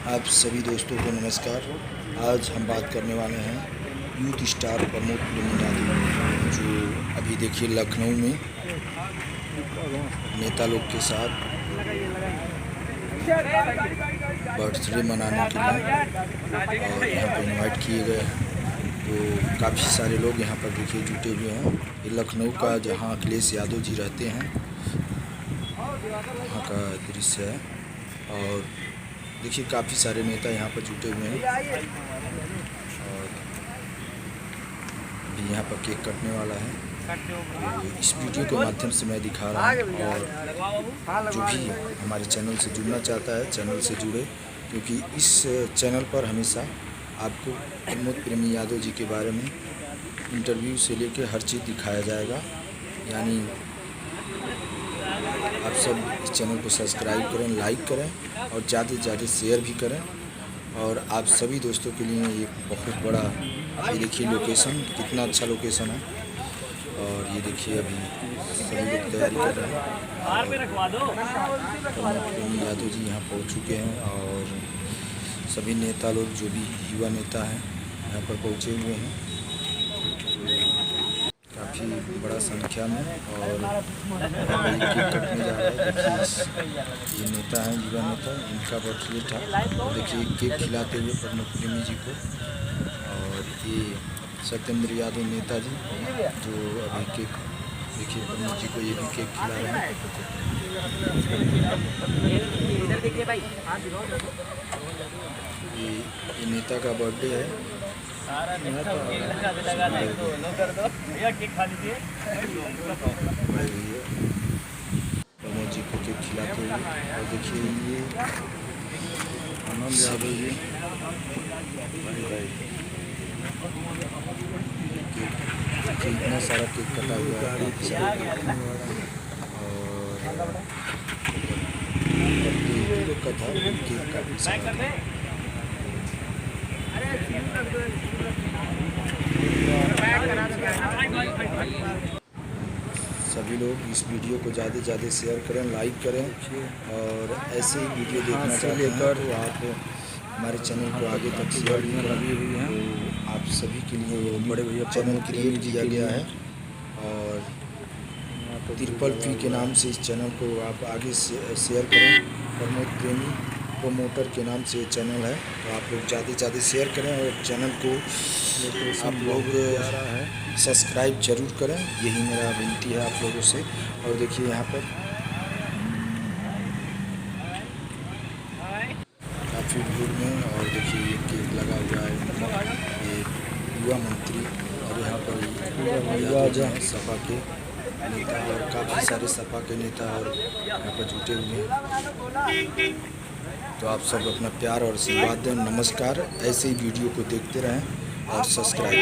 आप सभी दोस्तों को नमस्कार। आज हम बात करने वाले हैं यूथ स्टार प्रमोद प्रेमीनाथ, जो अभी देखिए लखनऊ में नेता लोग के साथ बर्थडे मनाने के लिए और यहाँ पर इनवाइट किए गए हैं। तो काफ़ी सारे लोग यहाँ पर देखिए जुटे हुए हैं। ये लखनऊ का जहाँ अखिलेश यादव जी रहते हैं वहाँ का दृश्य है। और देखिए काफ़ी सारे नेता यहाँ पर जुटे हुए हैं और अभी यहाँ पर केक कटने वाला है। तो इस वीडियो के माध्यम से मैं दिखा रहा हूँ, और जो भी हमारे चैनल से जुड़ना चाहता है चैनल से जुड़े, क्योंकि इस चैनल पर हमेशा आपको प्रमोद प्रेमी यादव जी के बारे में इंटरव्यू से लेकर हर चीज़ दिखाया जाएगा। यानी आप सब इस चैनल को सब्सक्राइब करें, लाइक करें और ज़्यादा से ज़्यादा शेयर भी करें। और आप सभी दोस्तों के लिए ये बहुत बड़ा, ये देखिए लोकेशन कितना अच्छा लोकेशन है। और ये देखिए अभी सभी लोग तैयारी कर रहे हैं। प्रमोद यादव जी यहाँ पहुँच चुके हैं और सभी नेता लोग जो भी युवा नेता हैं यहाँ पर पहुँचे हुए हैं काफ़ी बड़ा संख्या में। और केक कटने जा रहा है। देखिए ये नेता हैं, युवा नेता, इनका बर्थडे था। तो देखिए केक खिलाते हुए प्रमोद प्रेमी जी को। और ये सत्येंद्र यादव नेता जी जो अभी केक, देखिए प्रमोद जी को ये भी केक खिला रहे हैं। ये नेता का बर्थडे है। प्रमोद जी को केक खिलाते हुए। और देखिए ये आनंद यादव जी इतना सारा केक कटा हुआ है। और लोग का था केक काफ़ी सारा। सभी लोग इस वीडियो को ज़्यादा से ज़्यादा शेयर करें, लाइक करें। और ऐसे ही वीडियो देखना चाहते हैं तो आप हमारे चैनल को आगे तक शेयर भी करें। तो आप सभी के लिए बड़े भैया चैनल क्रिएट किया गया है और ट्रिपल P के नाम से इस चैनल को आप आगे शेयर करें। प्रमोद प्रेमी प्रोमोटर के नाम से चैनल है, तो आप लोग ज़्यादा से ज़्यादा शेयर करें और चैनल को आप लोग सब्सक्राइब जरूर करें। यही मेरा विनती है आप लोगों से। और देखिए यहाँ पर काफ़ी भीड़ में, और देखिए ये केक लगा हुआ है। ये युवा मंत्री और यहाँ पर सपा के नेता और काफ़ी सारे सपा के नेता और यहाँ पर जुटे हुए हैं। तो आप सब अपना प्यार और आशीर्वाद दें। नमस्कार। ऐसे ही वीडियो को देखते रहें और सब्सक्राइब